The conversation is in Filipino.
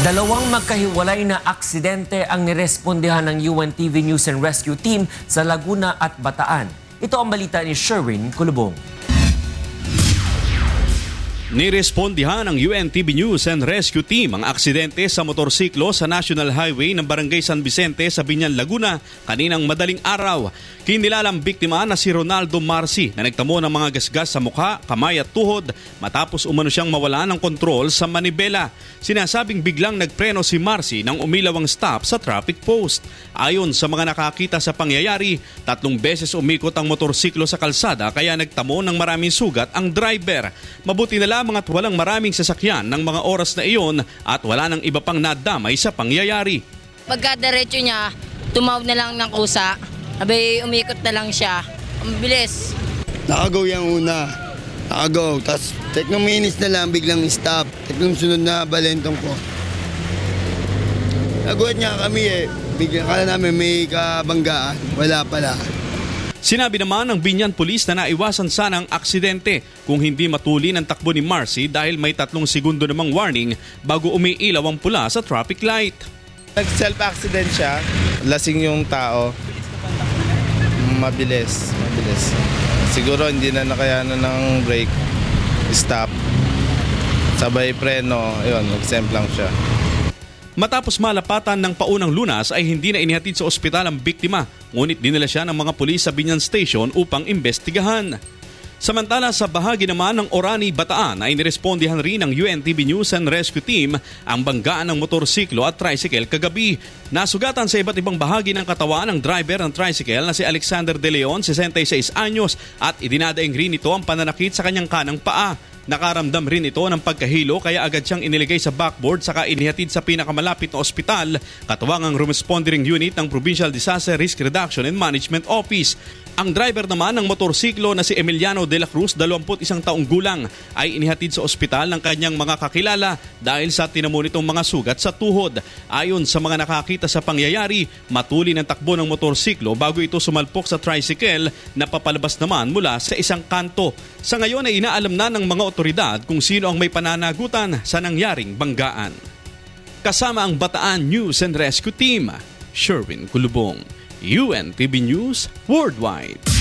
Dalawang magkahiwalay na aksidente ang nirespondehan ng UNTV News and Rescue Team sa Laguna at Bataan. Ito ang balita ni Sherwin Kulubong. Nirespondihan ng UNTV News and Rescue Team ang aksidente sa motorsiklo sa National Highway ng Barangay San Vicente sa Biñan, Laguna kaninang madaling araw. Kinilalang biktima na si Ronaldo Marci na nagtamo ng mga gasgas sa mukha, kamay at tuhod matapos umano siyang mawala ng kontrol sa manibela. Sinasabing biglang nagpreno si Marci nang umilaw ang stop sa traffic post. Ayon sa mga nakakita sa pangyayari, 3 beses umikot ang motorsiklo sa kalsada kaya nagtamo ng maraming sugat ang driver. Mabuti na lamang at walang maraming sasakyan ng mga oras na iyon at wala nang iba pang nadamay sa pangyayari. Pagkadiretso niya, tumawag na lang ng kusa. Abay, umikot na lang siya. Ang bilis. Nakagaw yung una. Nakagaw. Tapos, teknong minutes na lang, biglang stop. Teknong sunod na balentong ko. Nagulat niya kami Biglang kala namin may kabanggaan. Wala pala. Sinabi naman ng Biñan Police na naiwasan sana ang aksidente kung hindi matuli ng takbo ni Marci dahil may 3 segundo namang warning bago umiilaw ang pula sa traffic light. Nag-self-accident siya, lasing yung tao, mabilis. Siguro hindi na nakayanan ng brake, stop, sabay preno, yun, nag-semplang siya. Matapos malapatan ng paunang lunas ay hindi na inihatid sa ospital ang biktima, ngunit dinala siya ng mga pulis sa Biñan Station upang imbestigahan. Samantala sa bahagi naman ng Orani, Bataan ay nirespondihan rin ng UNTV News and Rescue Team ang banggaan ng motorsiklo at tricycle kagabi. Nasugatan sa iba't ibang bahagi ng katawan ng driver ng tricycle na si Alexander De Leon, 66 anyos at idinadaing rin ito ang pananakit sa kanyang kanang paa. Nakaramdam rin ito ng pagkahilo kaya agad siyang iniligay sa backboard saka inihatid sa pinakamalapit na ospital, katuwang ang responding unit ng Provincial Disaster Risk Reduction and Management Office. Ang driver naman ng motorsiklo na si Emiliano de la Cruz, 21 taong gulang, ay inihatid sa ospital ng kanyang mga kakilala dahil sa tinamo nitong mga sugat sa tuhod. Ayon sa mga nakakita sa pangyayari, matuli ng takbo ng motorsiklo bago ito sumalpok sa tricycle na papalabas naman mula sa isang kanto. Sa ngayon ay inaalam na ng mga otoridad kung sino ang may pananagutan sa nangyaring banggaan. Kasama ang Bataan News and Rescue Team, Sherwin Kulubong, UNTV News Worldwide.